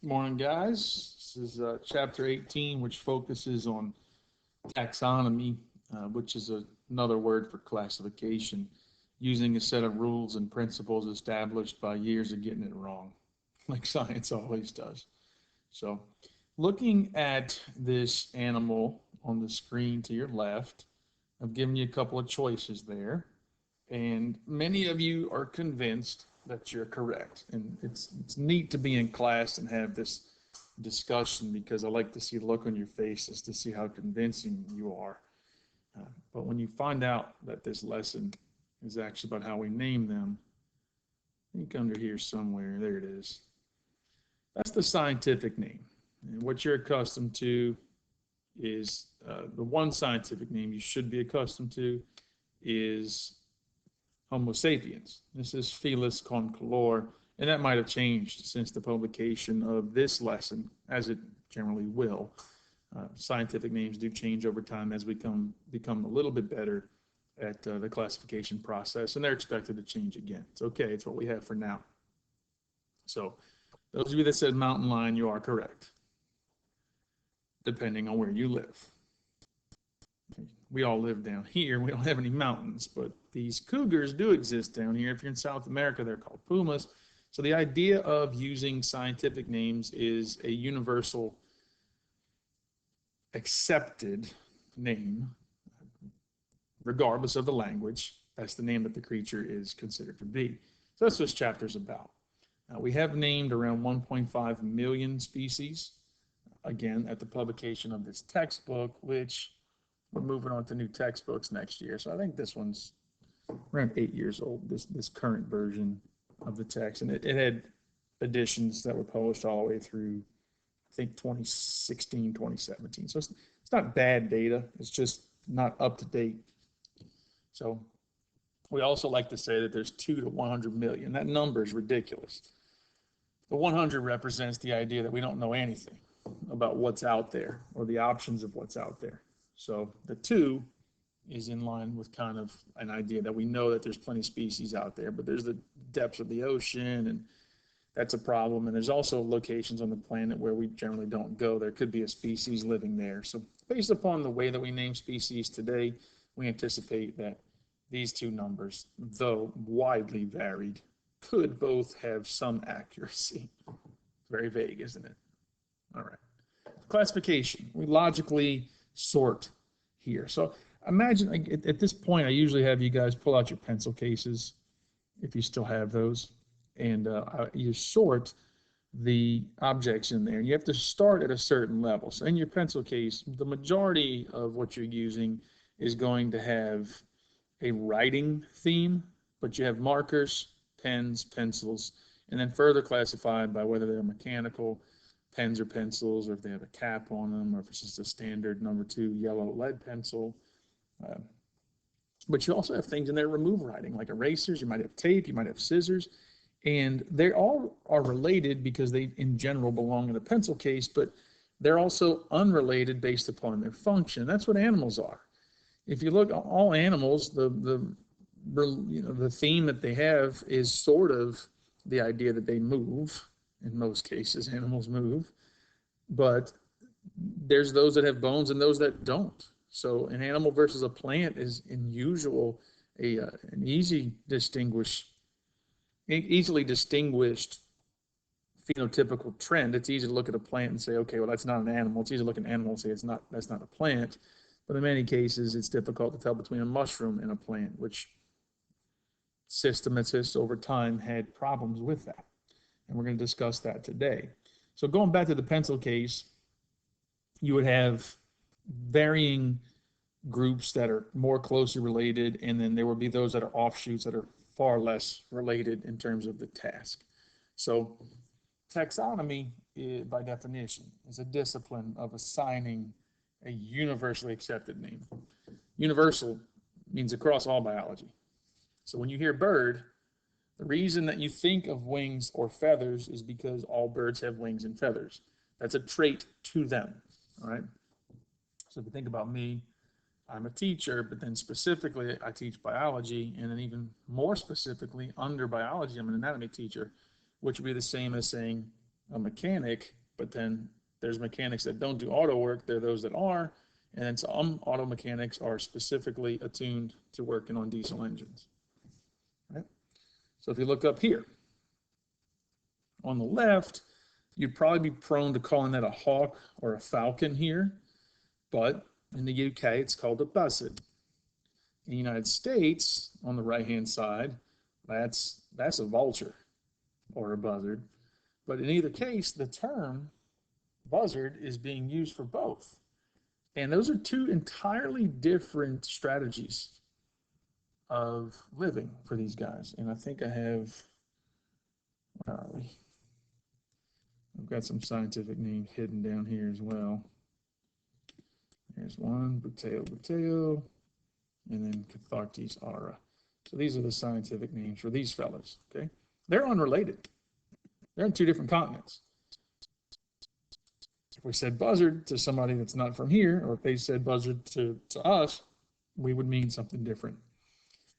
Morning, guys. This is chapter 18, which focuses on taxonomy, which is another word for classification, using a set of rules and principles established by years of getting it wrong, like science always does. So, looking at this animal on the screen to your left, I've given you a couple of choices there, and many of you are convinced that you're correct. And it's neat to be in class and have this discussion because I like to see the look on your faces to see how convincing you are. But when you find out that this lesson is actually about how we name them, I think under here somewhere, there it is. That's the scientific name. And what you're accustomed to is the one scientific name you should be accustomed to is Homo sapiens. This is Felis concolor, and that might have changed since the publication of this lesson, as it generally will. Scientific names do change over time as we become a little bit better at the classification process, and they're expected to change again. It's okay. It's what we have for now. So those of you that said mountain lion, you are correct, depending on where you live. We all live down here. We don't have any mountains, but these cougars do exist down here. If you're in South America, they're called pumas. So the idea of using scientific names is a universal accepted name, regardless of the language. That's the name that the creature is considered to be. So that's what this chapter is about. We have named around 1.5 million species, again, at the publication of this textbook, which we're moving on to new textbooks next year. So I think this one's around 8 years old, this current version of the text. And it had editions that were published all the way through, I think, 2016, 2017. So it's not bad data. It's just not up to date. So we also like to say that there's 2 to 100 million. That number is ridiculous. The 100 represents the idea that we don't know anything about what's out there or the options of what's out there. So the 2 is in line with kind of an idea that we know that there's plenty of species out there, but there's the depths of the ocean, and that's a problem. And there's also locations on the planet where we generally don't go. There could be a species living there. So based upon the way that we name species today, we anticipate that these 2 numbers, though widely varied, could both have some accuracy. Very vague, isn't it? All right. Classification. We logically sort here. So imagine, like, at this point, I usually have you guys pull out your pencil cases, if you still have those, and you sort the objects in there. You have to start at a certain level. So in your pencil case, the majority of what you're using is going to have a writing theme, but you have markers, pens, pencils, and then further classified by whether they're mechanical pens or pencils, or if they have a cap on them, or if it's just a standard number 2 yellow lead pencil. But you also have things in there remove writing, like erasers. You might have tape, you might have scissors, and they all are related because they in general belong in the pencil case, but they're also unrelated based upon their function. That's what animals are. If you look at all animals, the theme that they have is sort of the idea that they move. In most cases, animals move, but there's those that have bones and those that don't. So an animal versus a plant is an easily distinguished phenotypical trend. It's easy to look at a plant and say, okay, well, that's not an animal. It's easy to look at an animal and say that's not a plant. But in many cases, it's difficult to tell between a mushroom and a plant, which systematists over time had problems with that. And we're going to discuss that today. So going back to the pencil case, you would have varying groups that are more closely related, and then there would be those that are offshoots that are far less related in terms of the task. So taxonomy, by definition, is a discipline of assigning a universally accepted name. Universal means across all biology. So when you hear bird, the reason that you think of wings or feathers is because all birds have wings and feathers. That's a trait to them, all right? So if you think about me, I'm a teacher, but then specifically I teach biology, and then even more specifically under biology, I'm an anatomy teacher, which would be the same as saying a mechanic, but then there's mechanics that don't do auto work. There are those that are, and then some auto mechanics are specifically attuned to working on diesel engines. Right? So if you look up here, on the left, you'd probably be prone to calling that a hawk or a falcon here, but in the UK, it's called a buzzard. In the United States, on the right-hand side, that's a vulture or a buzzard. But in either case, the term buzzard is being used for both. And those are two entirely different strategies of living for these guys. And I think I have, where are we? I've got some scientific names hidden down here as well. There's one, buteo, and then Cathartes aura. So these are the scientific names for these fellas, okay? They're unrelated. They're in two different continents. If we said buzzard to somebody that's not from here, or if they said buzzard to us, we would mean something different.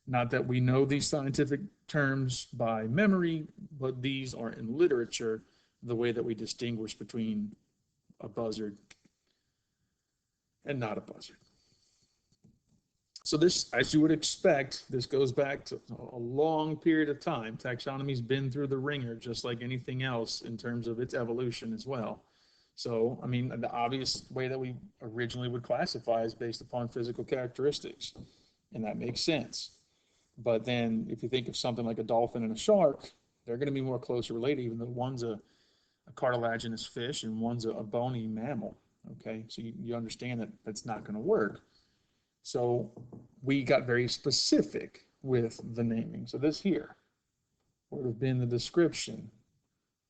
Not that we know these scientific terms by memory, but these are in literature the way that we distinguish between a buzzard and not a buzzard. So this, as you would expect, this goes back to a long period of time. Taxonomy's been through the ringer, just like anything else in terms of its evolution as well. So, I mean, the obvious way that we originally would classify is based upon physical characteristics, and that makes sense. But then if you think of something like a dolphin and a shark, they're going to be more closely related, even though one's a cartilaginous fish and one's a bony mammal. Okay, so you understand that that's not going to work. So we got very specific with the naming. So this here would have been the description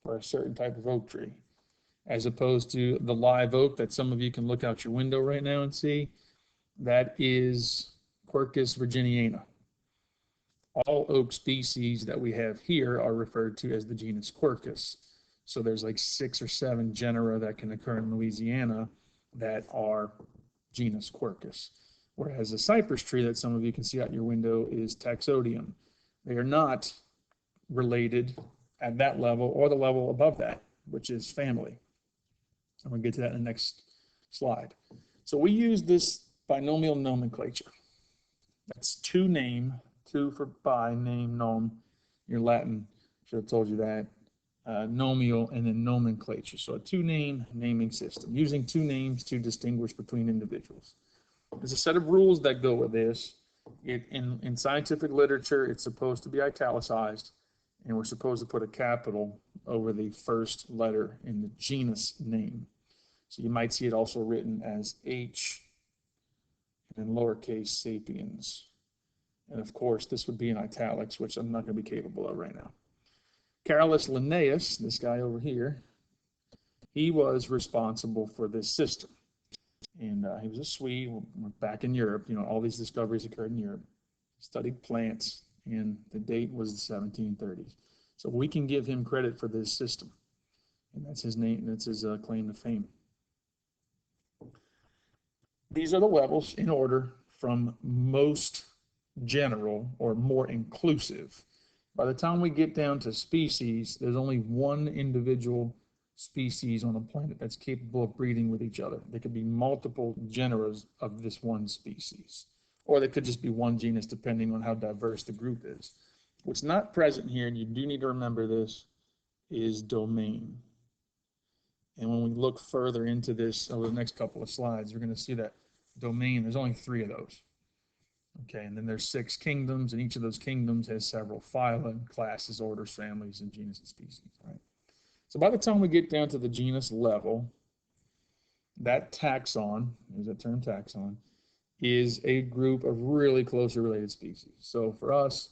for a certain type of oak tree, as opposed to the live oak that some of you can look out your window right now and see. That is Quercus virginiana. All oak species that we have here are referred to as the genus Quercus. So there's like 6 or 7 genera that can occur in Louisiana that are genus Quercus. Whereas the cypress tree that some of you can see out your window is Taxodium. They are not related at that level or the level above that, which is family. I'm going to get to that in the next slide. So we use this binomial nomenclature. That's two name, two for bi, name, nom. Your Latin should have told you that. Nomial and then nomenclature. So a two-name naming system, using two names to distinguish between individuals. There's a set of rules that go with this. In scientific literature, it's supposed to be italicized, and we're supposed to put a capital over the first letter in the genus name. So you might see it also written as H and in lowercase sapiens. And of course, this would be in italics, which I'm not going to be capable of right now. Carolus Linnaeus, this guy over here, he was responsible for this system. And he was a Swede. We're back in Europe. You know, all these discoveries occurred in Europe. Studied plants, and the date was the 1730s. So we can give him credit for this system. And that's his name, that's his claim to fame. These are the levels in order from most general or more inclusive. By the time we get down to species, there's only one individual species on the planet that's capable of breeding with each other. There could be multiple genera of this one species, or there could just be one genus depending on how diverse the group is. What's not present here, and you do need to remember this, is domain. And when we look further into this over the next couple of slides, we're going to see that domain, there's only 3 of those. Okay, and then there's 6 kingdoms, and each of those kingdoms has several phyla, classes, orders, families, and genus and species. Right? So by the time we get down to the genus level, that taxon, there's that term taxon, is a group of really closely related species. So for us,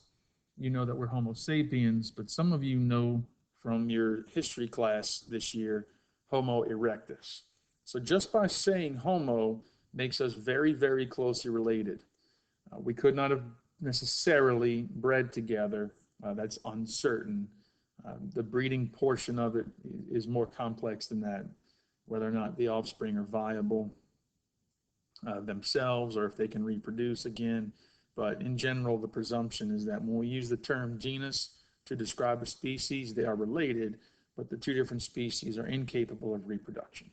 you know that we're Homo sapiens, but some of you know from your history class this year, Homo erectus. So just by saying Homo makes us very, very closely related. We could not have necessarily bred together. That's uncertain. The breeding portion of it is more complex than that, whether or not the offspring are viable themselves or if they can reproduce again. But in general, the presumption is that when we use the term genus to describe a species, they are related, but the two different species are incapable of reproduction.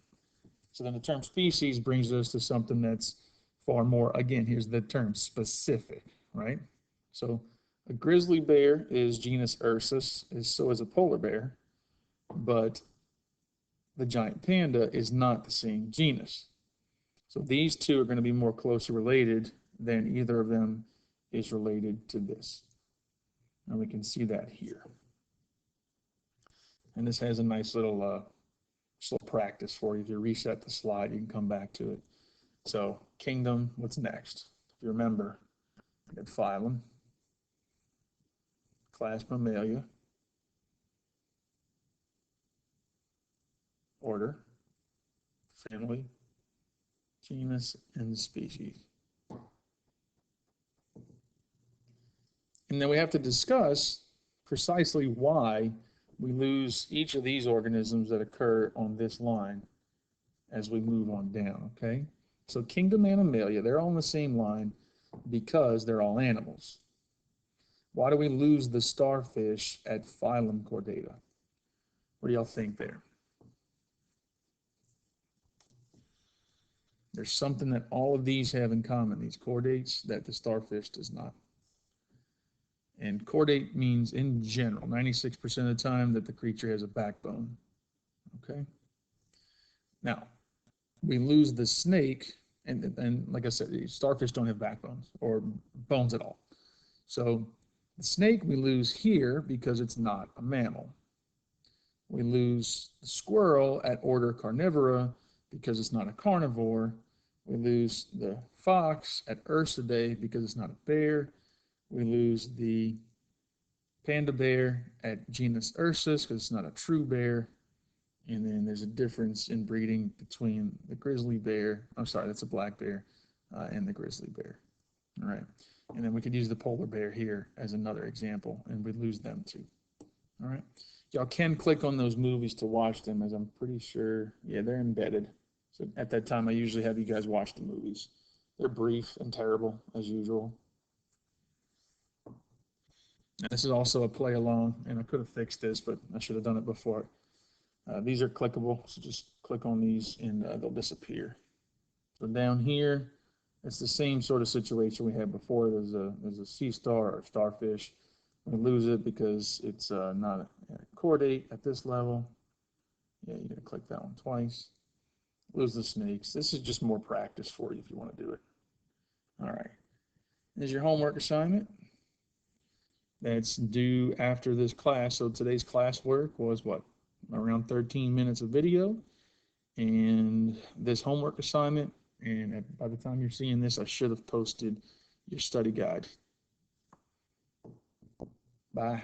So then the term species brings us to something that's far more, again, here's the term, specific, right? So a grizzly bear is genus Ursus, so is a polar bear, but the giant panda is not the same genus. So these two are going to be more closely related than either of them is related to this. And we can see that here. And this has a nice little practice for you. If you reset the slide, you can come back to it. So kingdom, what's next? If you remember, we had phylum, class Mammalia, order, family, genus, and species. And then we have to discuss precisely why we lose each of these organisms that occur on this line as we move on down, okay? So kingdom and Mammalia, they're all on the same line because they're all animals. Why do we lose the starfish at phylum Chordata? What do y'all think there? There's something that all of these have in common, these chordates, that the starfish does not. And chordate means, in general, 96% of the time that the creature has a backbone. Okay? Now, we lose the snake, and like I said, starfish don't have backbones or bones at all. So the snake we lose here because it's not a mammal. We lose the squirrel at order Carnivora because it's not a carnivore. We lose the fox at Ursidae because it's not a bear. We lose the panda bear at genus Ursus because it's not a true bear. And then there's a difference in breeding between the grizzly bear, I'm sorry, that's a black bear, and the grizzly bear. All right. And then we could use the polar bear here as another example, and we'd lose them too. All right. Y'all can click on those movies to watch them, as I'm pretty sure, yeah, they're embedded. So at that time, I usually have you guys watch the movies. They're brief and terrible, as usual. And this is also a play along, and I could have fixed this, but I should have done it before. These are clickable, so just click on these and they'll disappear. So down here, it's the same sort of situation we had before. There's a sea star or starfish. We lose it because it's not a chordate at this level. Yeah, you're gonna click that one twice. Lose the snakes. This is just more practice for you if you want to do it. All right. There's your homework assignment. That's due after this class. So today's classwork was what? Around 13 minutes of video. And this homework assignment, and by the time you're seeing this, I should have posted your study guide. Bye.